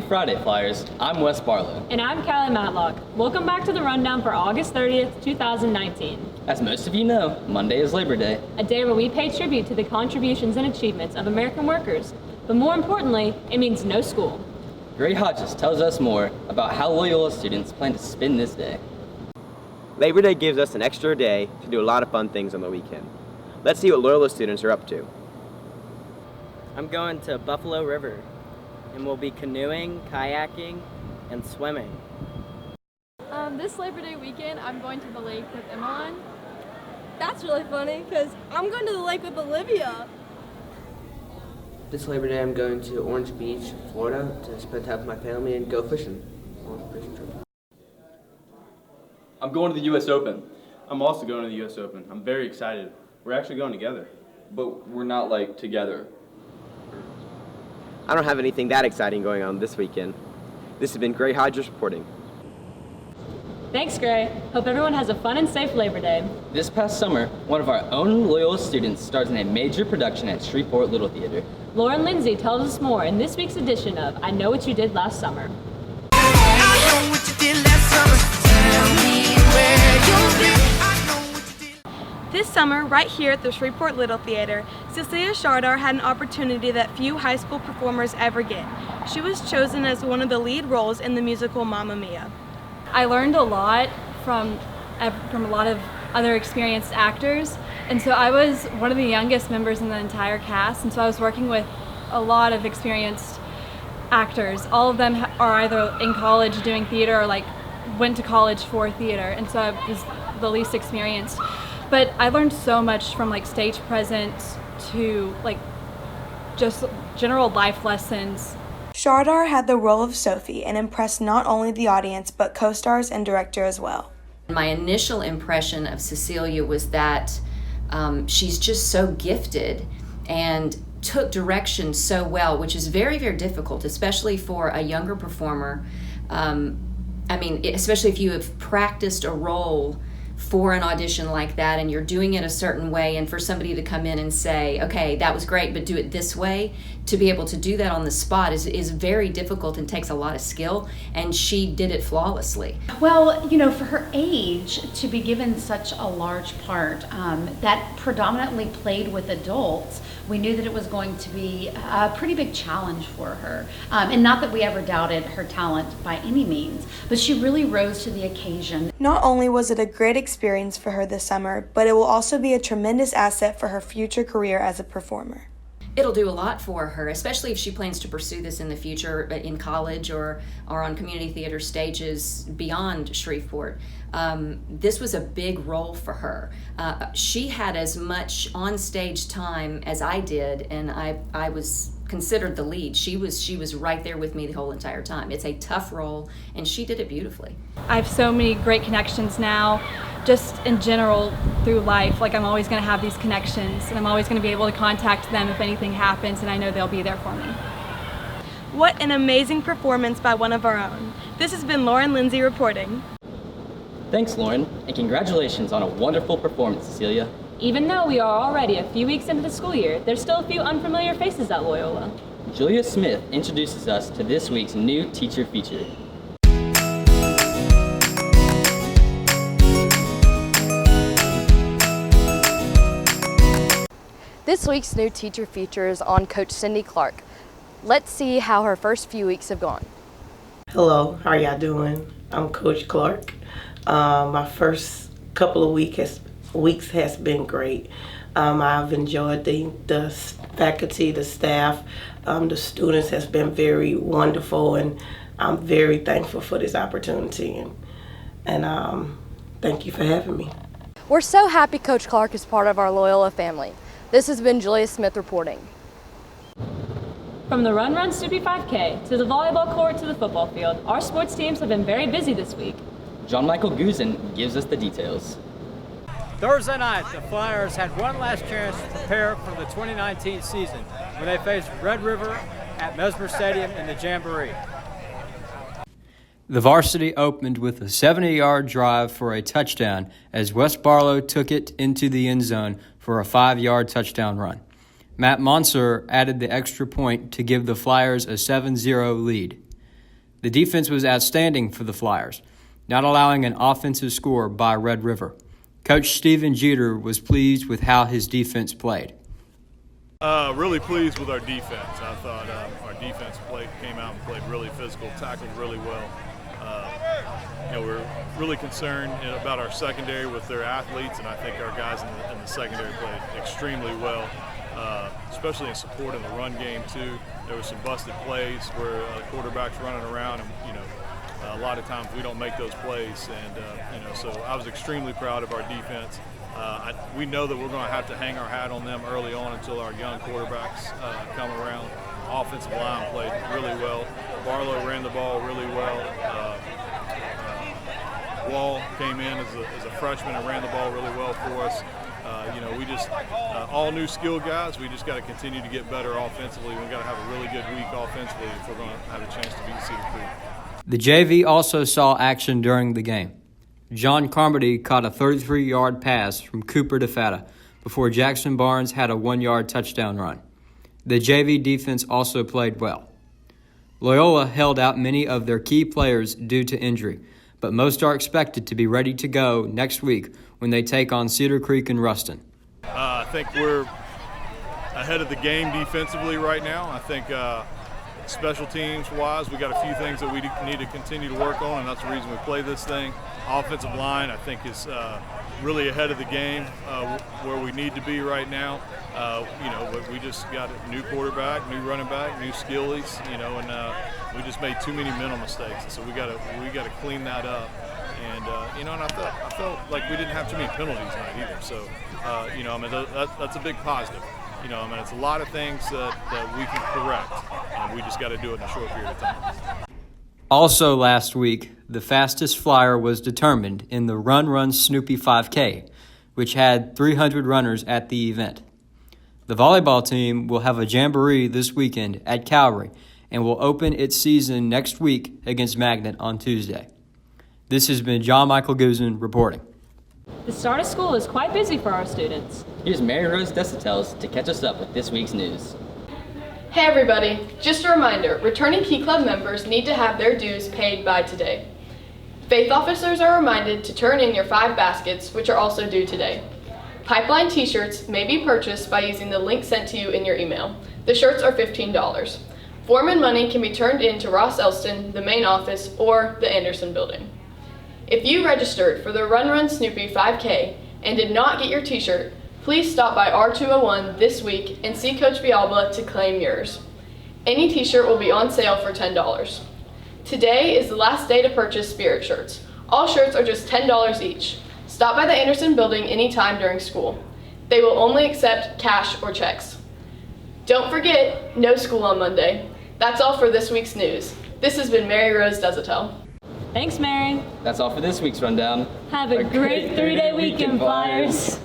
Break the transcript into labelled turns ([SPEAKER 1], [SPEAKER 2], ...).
[SPEAKER 1] Friday, Flyers. I'm Wes Barlow.
[SPEAKER 2] And I'm Kalli Matlock. Welcome back to the Rundown for August 30th, 2019.
[SPEAKER 1] As most of you know, Monday is Labor Day.
[SPEAKER 2] A day where we pay tribute to the contributions and achievements of American workers. But more importantly, it means no school.
[SPEAKER 1] Gray Hodges tells us more about how Loyola students plan to spend this day.
[SPEAKER 3] Labor Day gives us an extra day to do a lot of fun things on the weekend. Let's see what Loyola students are up to.
[SPEAKER 4] I'm going to Buffalo River, and we'll be canoeing, kayaking, and swimming.
[SPEAKER 5] This Labor Day weekend, I'm going to the lake with Emmeline. That's really funny, because I'm going to the lake with Olivia.
[SPEAKER 6] This Labor Day, I'm going to Orange Beach, Florida, to spend time with my family and go fishing on a fishing trip.
[SPEAKER 7] I'm going to the U.S. Open. I'm also going to the U.S. Open. I'm very excited. We're actually going together.
[SPEAKER 8] But we're not, like, together.
[SPEAKER 3] I don't have anything that exciting going on this weekend. This has been Gray Hodges reporting.
[SPEAKER 2] Thanks, Gray. Hope everyone has a fun and safe Labor Day.
[SPEAKER 1] This past summer, one of our own Loyola students stars in a major production at Shreveport Little Theater.
[SPEAKER 2] Lauren Lindsay tells us more in this week's edition of I Know What You Did Last Summer.
[SPEAKER 5] This summer, right here at the Shreveport Little Theater, Cecilia Shahrdar had an opportunity that few high school performers ever get. She was chosen as one of the lead roles in the musical Mamma Mia.
[SPEAKER 9] I learned a lot from a lot of other experienced actors, and so I was one of the youngest members in the entire cast, and so I was working with a lot of experienced actors. All of them are either in college doing theater or like went to college for theater, and so I was the least experienced. But I learned so much from like stage presence to like just general life lessons.
[SPEAKER 10] Shahrdar had the role of Sophie and impressed not only the audience but co-stars and director as well.
[SPEAKER 11] My initial impression of Cecilia was that she's just so gifted and took direction so well, which is very, very difficult, especially for a younger performer. Especially if you have practiced a role for an audition like that and you're doing it a certain way, and for somebody to come in and say, okay, that was great, but do it this way, to be able to do that on the spot is very difficult and takes a lot of skill, and she did it flawlessly.
[SPEAKER 12] Well, you know, for her age, to be given such a large part that predominantly played with adults, we knew that it was going to be a pretty big challenge for her. And not that we ever doubted her talent by any means, but she really rose to the occasion.
[SPEAKER 10] Not only was it a great experience for her this summer, but it will also be a tremendous asset for her future career as a performer.
[SPEAKER 11] It'll do a lot for her, especially if she plans to pursue this in the future in college or on community theater stages beyond Shreveport. This was a big role for her. She had as much on-stage time as I did, and I was considered the lead. She was right there with me the whole entire time. It's a tough role, and she did it beautifully.
[SPEAKER 9] I have so many great connections now, just in general through life. Like, I'm always going to have these connections, and I'm always going to be able to contact them if anything happens, and I know they'll be there for me.
[SPEAKER 5] What an amazing performance by one of our own. This has been Lauren Lindsay reporting.
[SPEAKER 1] Thanks, Lauren, and congratulations on a wonderful performance, Cecilia.
[SPEAKER 2] Even though we are already a few weeks into the school year, there's still a few unfamiliar faces at Loyola.
[SPEAKER 1] Julia Smith introduces us to this week's new teacher feature.
[SPEAKER 13] This week's new teacher feature is on Coach Cindy Clark. Let's see how her first few weeks have gone.
[SPEAKER 14] Hello, how are y'all doing? I'm Coach Clark. My first couple of weeks has been great. I've enjoyed the faculty, the staff, the students has been very wonderful, and I'm very thankful for this opportunity, and thank you for having me.
[SPEAKER 13] We're so happy Coach Clark is part of our Loyola family. This has been Julia Smith reporting.
[SPEAKER 2] From the Run Run Snoopy 5K to the volleyball court to the football field, our sports teams have been very busy this week.
[SPEAKER 1] John Michael Guzin gives us the details.
[SPEAKER 15] Thursday night, the Flyers had one last chance to prepare for the 2019 season when they faced Red River at Mesmer Stadium in the Jamboree.
[SPEAKER 16] The varsity opened with a 70-yard drive for a touchdown as Wes Barlow took it into the end zone for a 5-yard touchdown run. Matt Monser added the extra point to give the Flyers a 7-0 lead. The defense was outstanding for the Flyers, not allowing an offensive score by Red River. Coach Steven Jeter was pleased with how his defense played.
[SPEAKER 17] Really pleased with our defense. I thought our defense came out and played really physical, tackled really well. We're really concerned about our secondary with their athletes, and I think our guys in the secondary played extremely well, especially in support of the run game too. There were some busted plays where quarterbacks running around, and a lot of times we don't make those plays, and so I was extremely proud of our defense. We know that we're going to have to hang our hat on them early on until our young quarterbacks come around. Offensive line played really well. Barlow ran the ball really well. Wall came in as a freshman and ran the ball really well for us. We just all new skill guys. We just got to continue to get better offensively. We've got to have a really good week offensively if we're going to have a chance to beat Cedar Creek.
[SPEAKER 16] The JV also saw action during the game. John Carmody caught a 33-yard pass from Cooper DeFatta before Jackson Barnes had a 1-yard touchdown run. The JV defense also played well. Loyola held out many of their key players due to injury, but most are expected to be ready to go next week when they take on Cedar Creek and Ruston.
[SPEAKER 17] I think we're ahead of the game defensively right now. I think special teams wise, we got a few things that we need to continue to work on, and that's the reason we play this thing. Offensive line, I think, is really ahead of the game where we need to be right now. But we just got a new quarterback, new running back, new skillies, and we just made too many mental mistakes. And so we got to clean that up. And and I felt like we didn't have too many penalties tonight either. So that's a big positive. It's a lot of things that we can correct, and we just got to do it in a short period of time.
[SPEAKER 16] Also last week, the fastest flyer was determined in the Run Snoopy 5K, which had 300 runners at the event. The volleyball team will have a jamboree this weekend at Calvary and will open its season next week against Magnet on Tuesday. This has been John Michael Guzin reporting.
[SPEAKER 2] The start of school is quite busy for our students.
[SPEAKER 1] Here's Mary Rose Desautel to catch us up with this week's news.
[SPEAKER 18] Hey everybody, just a reminder, returning Key Club members need to have their dues paid by today. Faith officers are reminded to turn in your 5 baskets, which are also due today. Pipeline t-shirts may be purchased by using the link sent to you in your email. The shirts are $15. Form and money can be turned in to Ross Elston, the main office, or the Anderson building. If you registered for the Run Snoopy 5K and did not get your t-shirt, please stop by R201 this week and see Coach Villalba to claim yours. Any t-shirt will be on sale for $10. Today is the last day to purchase Spirit shirts. All shirts are just $10 each. Stop by the Anderson building anytime during school. They will only accept cash or checks. Don't forget, no school on Monday. That's all for this week's news. This has been Mary Rose Desautel.
[SPEAKER 2] Thanks, Mary.
[SPEAKER 1] That's all for this week's rundown.
[SPEAKER 2] Have a great 3-day weekend, Flyers.